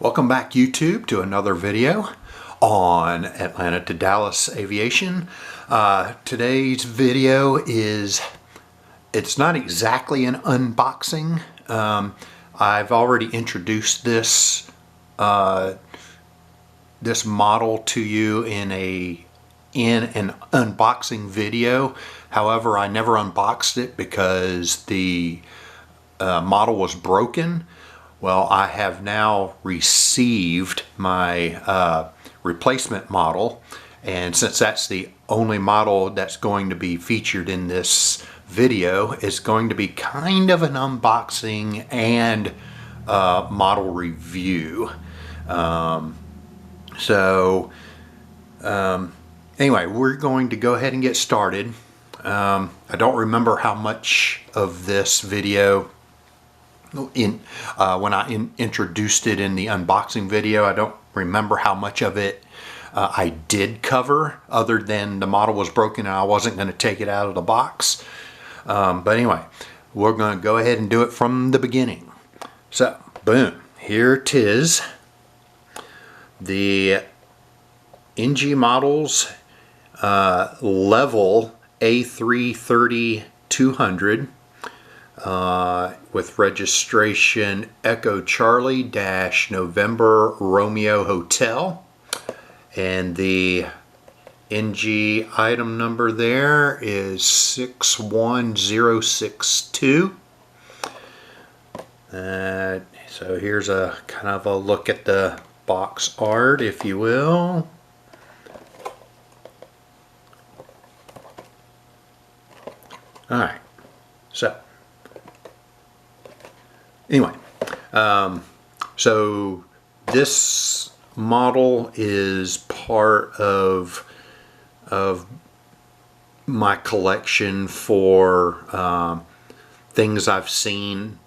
Welcome back YouTube to another video on Atlanta to Dallas aviation. Today's video it's not exactly an unboxing. I've already introduced this this model to you in an unboxing video. However, I never unboxed it because the model was broken. Well, I have now received my replacement model, and since that's the only model that's going to be featured in this video, it's going to be kind of an unboxing and model review. Anyway, we're going to go ahead and get started. I don't remember how much of this video when I introduced it in the unboxing video. I don't remember how much of it I did cover, other than the model was broken and I wasn't going to take it out of the box. But anyway, we're going to go ahead and do it from the beginning. So, boom, here it is. The NG Models level A330-200 with registration Echo Charlie - November Romeo Hotel, and the NG item number there is 61062. So here's a kind of a look at the box art, if you will. Alright, so anyway, so this model is part of my collection for things I've seen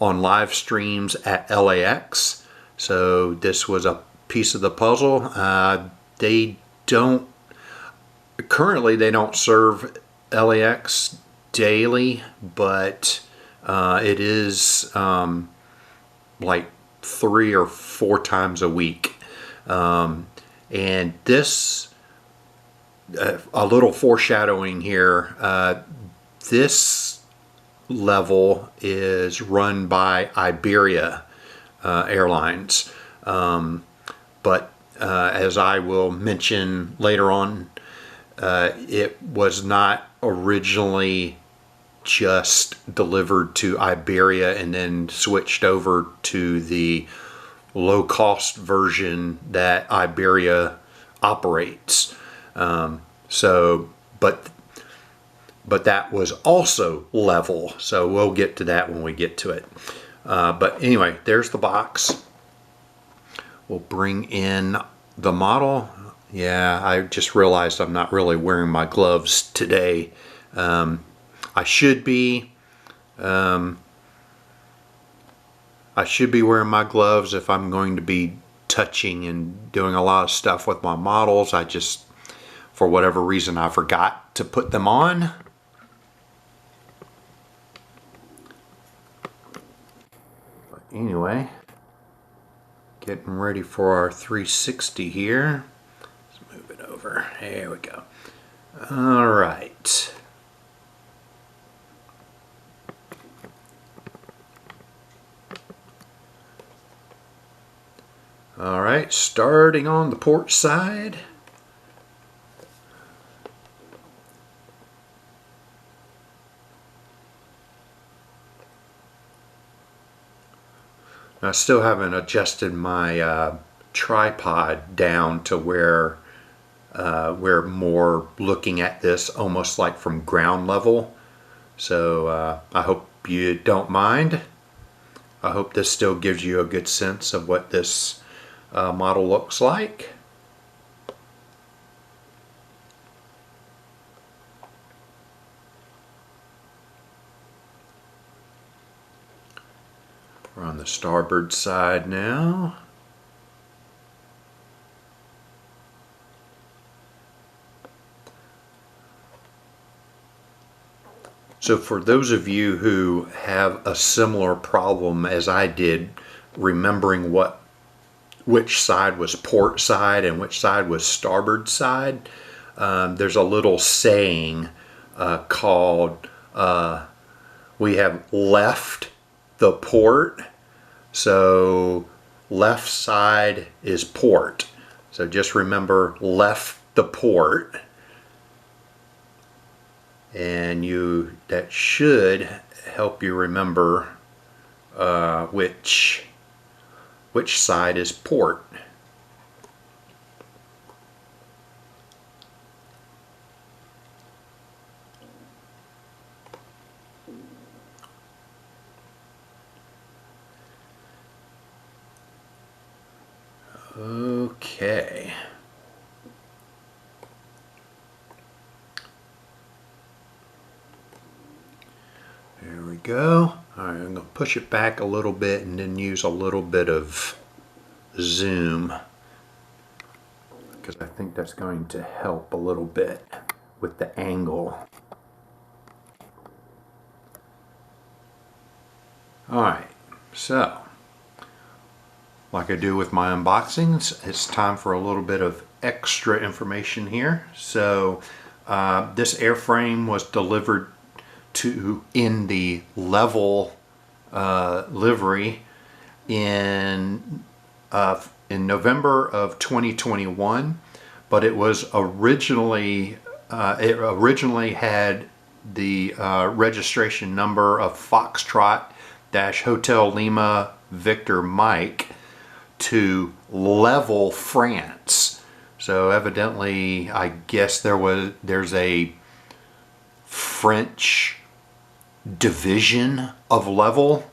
on live streams at LAX. So this was a piece of the puzzle. Currently they don't serve LAX daily, but it is like 3 or 4 times a week. And this, a little foreshadowing here, this level is run by Iberia Airlines. But as I will mention later on, it was not originally just delivered to Iberia and then switched over to the low-cost version that Iberia operates. But that was also level, so we'll get to that when we get to it. But anyway, there's the box. We'll bring in the model. Yeah, I just realized I'm not really wearing my gloves today. I should be wearing my gloves if I'm going to be touching and doing a lot of stuff with my models. I just, for whatever reason, I forgot to put them on. But anyway, getting ready for our 360 here. Let's move it over. There we go. All right. All right, starting on the port side. I still haven't adjusted my tripod down to where we're more looking at this almost like from ground level. So I hope you don't mind. I hope this still gives you a good sense of what this model looks like. We're on the starboard side now. So for those of you who have a similar problem as I did, remembering what which side was port side and which side was starboard side. There's a little saying called we have left the port, so left side is port. So just remember, left the port, and that should help you remember which side is port. Okay. There we go. All right, I'm going to push it back a little bit and then use a little bit of zoom, because I think that's going to help a little bit with the angle. All right, so like I do with my unboxings, it's time for a little bit of extra information here. So this airframe was delivered in the level livery in November of 2021, but it was originally had the registration number of Foxtrot Hotel Lima Victor Mike to Level France. So evidently, I guess there's a French division of Level.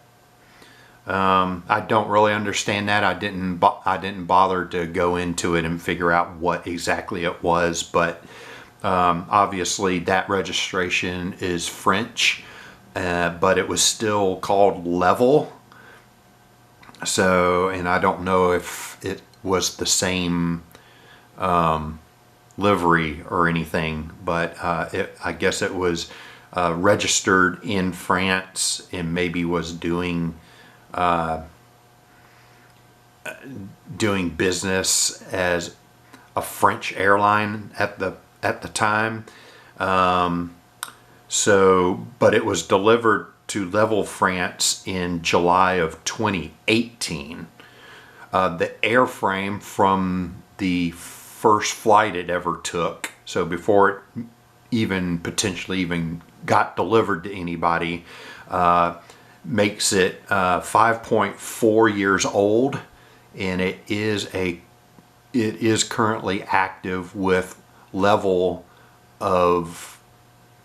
I don't really understand that. I didn't bother to go into it and figure out what exactly it was, but obviously that registration is French, but it was still called Level. So, and I don't know if it was the same livery or anything, but I guess it was registered in France and maybe was doing business as a French airline at the time. But it was delivered to Level France in July of 2018. The airframe from the first flight it ever took, so before it potentially even got delivered to anybody, makes it 5.4 years old, and it is currently active with Level of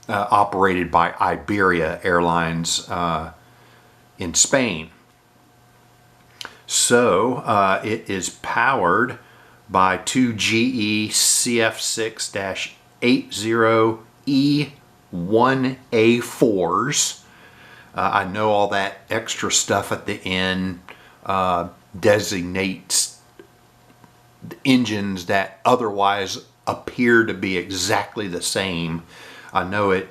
operated by Iberia Airlines in Spain. So it is powered by two GE CF6-80E1A4s. I know all that extra stuff at the end designates engines that otherwise appear to be exactly the same. I know it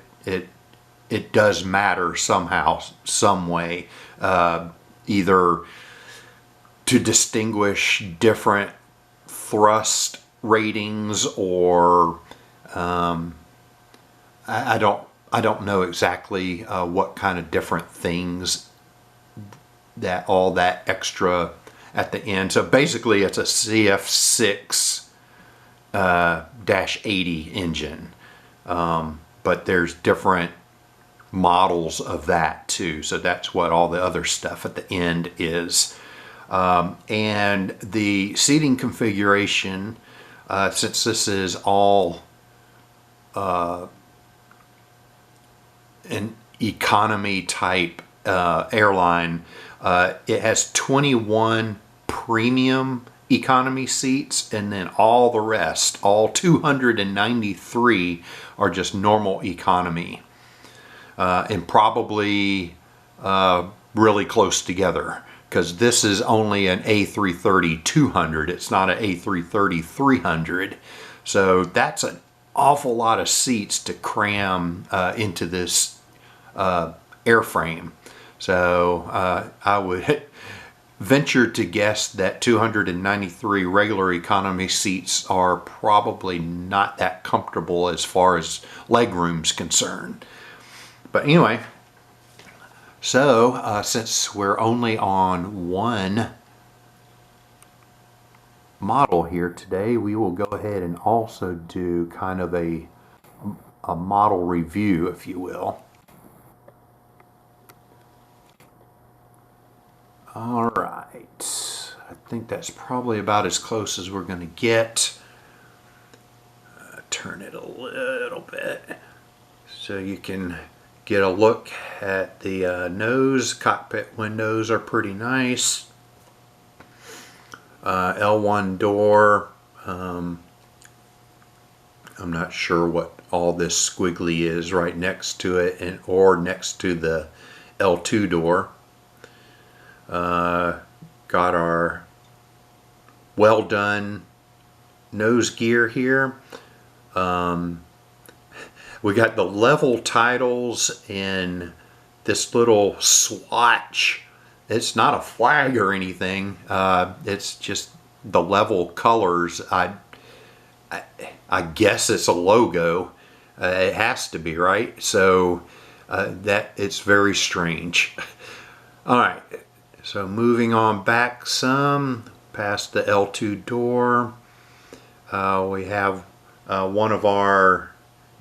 does matter somehow, some way, either to distinguish different thrust ratings, or I don't know exactly what kind of different things that all that extra at the end. So basically, it's a CF6-80 engine. But there's different models of that too. So that's what all the other stuff at the end is. And the seating configuration, since this is all an economy type airline, it has 21 premium economy seats, and then all the rest, all 293, are just normal economy, and probably really close together, because this is only an A330-200. It's not an A330-300. So that's an awful lot of seats to cram into this airframe. So I would venture to guess that 293 regular economy seats are probably not that comfortable as far as legroom's concerned. But anyway, so since we're only on one model here today, we will go ahead and also do kind of a model review, if you will. All right, I think that's probably about as close as we're going to get. Turn it a little bit so you can get a look at the nose. Cockpit windows are pretty nice. L1 door. I'm not sure what all this squiggly is right next to it, or next to the L2 door. Got our well done nose gear here. We got the level titles in this little swatch. It's not a flag or anything. It's just the level colors. I guess it's a logo. It has to be, right? So that it's very strange. All right. So moving on back some, past the L2 door, we have one of our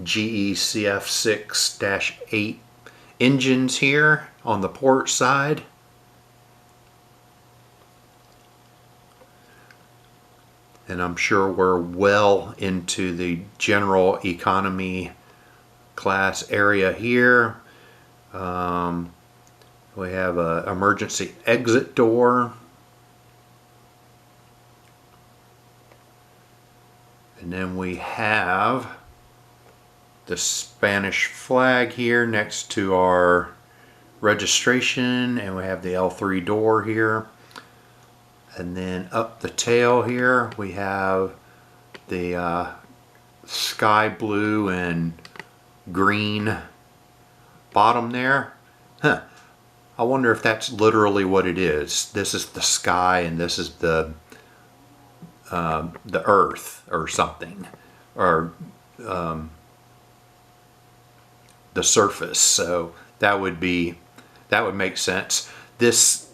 GE CF6-8 engines here on the port side. And I'm sure we're well into the general economy class area here. We have an emergency exit door. And then we have the Spanish flag here next to our registration, and we have the L3 door here. And then up the tail here we have the sky blue and green bottom there. Huh. I wonder if that's literally what it is. This is the sky and this is the earth or something, or the surface. So that would make sense. This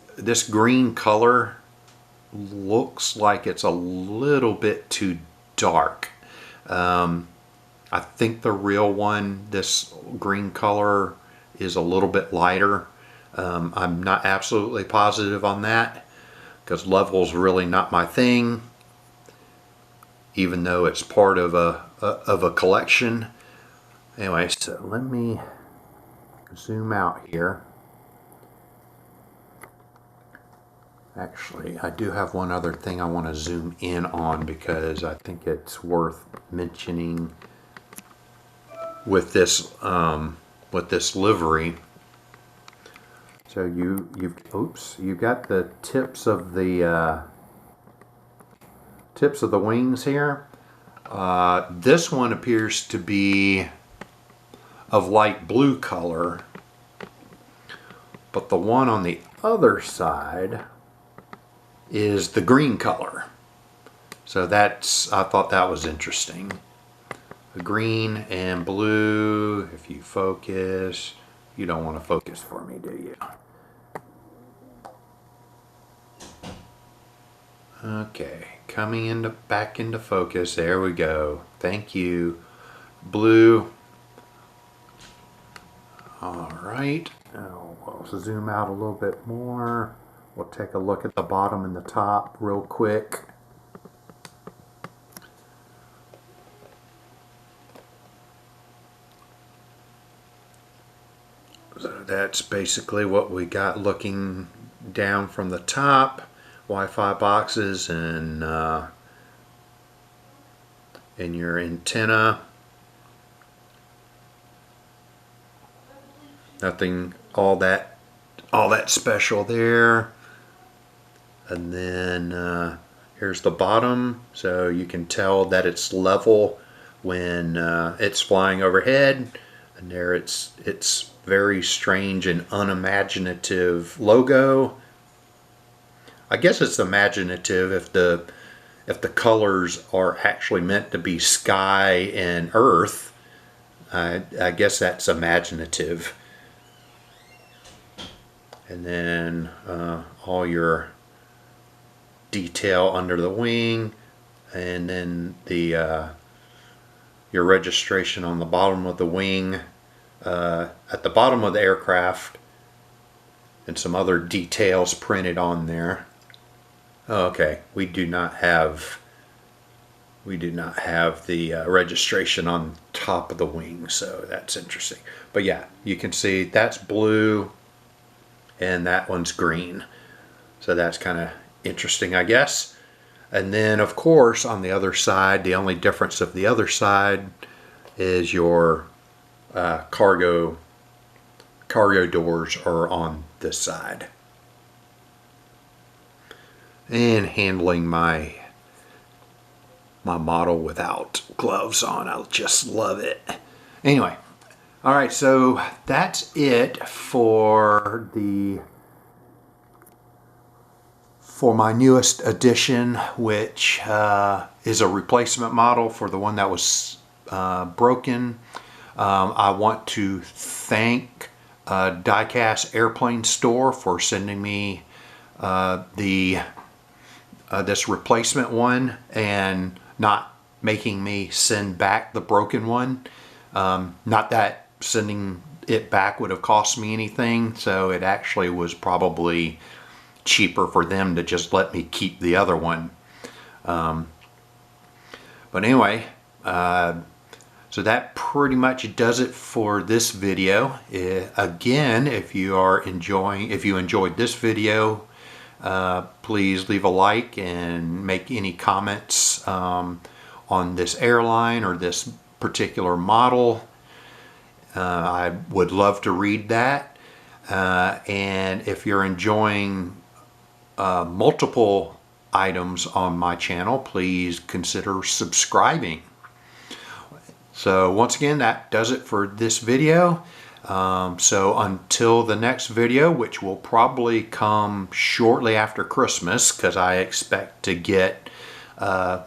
green color looks like it's a little bit too dark. I think the real one, this green color, is a little bit lighter. I'm not absolutely positive on that because level's really not my thing, even though it's part of a collection. Anyway, so let me zoom out here. Actually, I do have one other thing I want to zoom in on because I think it's worth mentioning with this livery. So you've got the tips of the wings here. This one appears to be of light blue color, but the one on the other side is the green color. So I thought that was interesting. The green and blue, if you focus, you don't want to focus for me, do you? Okay, coming back into focus. There we go. Thank you. Blue. All right. Now we'll zoom out a little bit more. We'll take a look at the bottom and the top real quick. So that's basically what we got looking down from the top. Wi-Fi boxes and your antenna. Nothing all that special there. And then here's the bottom, so you can tell that it's level when it's flying overhead. And there it's very strange and unimaginative logo. I guess it's imaginative if the colors are actually meant to be sky and earth. I guess that's imaginative. And then all your detail under the wing, and then the your registration on the bottom of the wing, at the bottom of the aircraft, and some other details printed on there. Okay, we do not have the registration on top of the wing, so that's interesting. But yeah, you can see that's blue and that one's green, so that's kind of interesting, I guess. And then of course on the other side, the only difference of the other side is your cargo doors are on this side. And handling my model without gloves on, I just love it. Anyway, all right, so that's it for my newest addition, which is a replacement model for the one that was broken. I want to thank Diecast Airplane Store for sending me this replacement one and not making me send back the broken one. Not that sending it back would have cost me anything, so it actually was probably cheaper for them to just let me keep the other one. But anyway, so that pretty much does it for this video. Again, if you enjoyed this video, please leave a like and make any comments on this airline or this particular model. I would love to read that. And if you're enjoying multiple items on my channel, please consider subscribing. So once again, that does it for this video. So until the next video, which will probably come shortly after Christmas, because I expect to get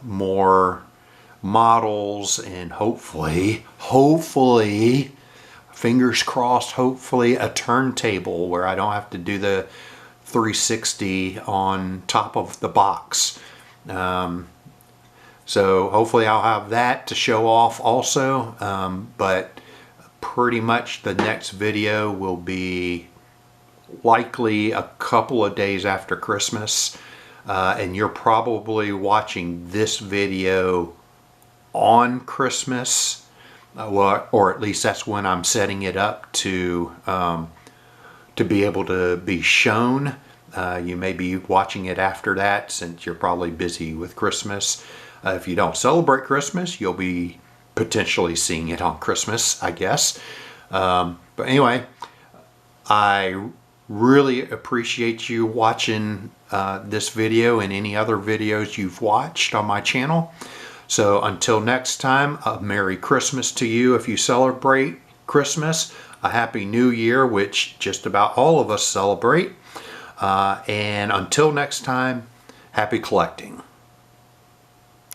more models and hopefully, fingers crossed, hopefully a turntable where I don't have to do the 360 on top of the box. So hopefully I'll have that to show off also, but pretty much the next video will be likely a couple of days after Christmas, and you're probably watching this video on Christmas, or at least that's when I'm setting it up to be able to be shown. You may be watching it after that since you're probably busy with Christmas. If you don't celebrate Christmas, you'll be potentially seeing it on Christmas, I guess. But anyway, I really appreciate you watching this video and any other videos you've watched on my channel. So until next time, a Merry Christmas to you if you celebrate Christmas, a Happy New Year, which just about all of us celebrate. And until next time, happy collecting.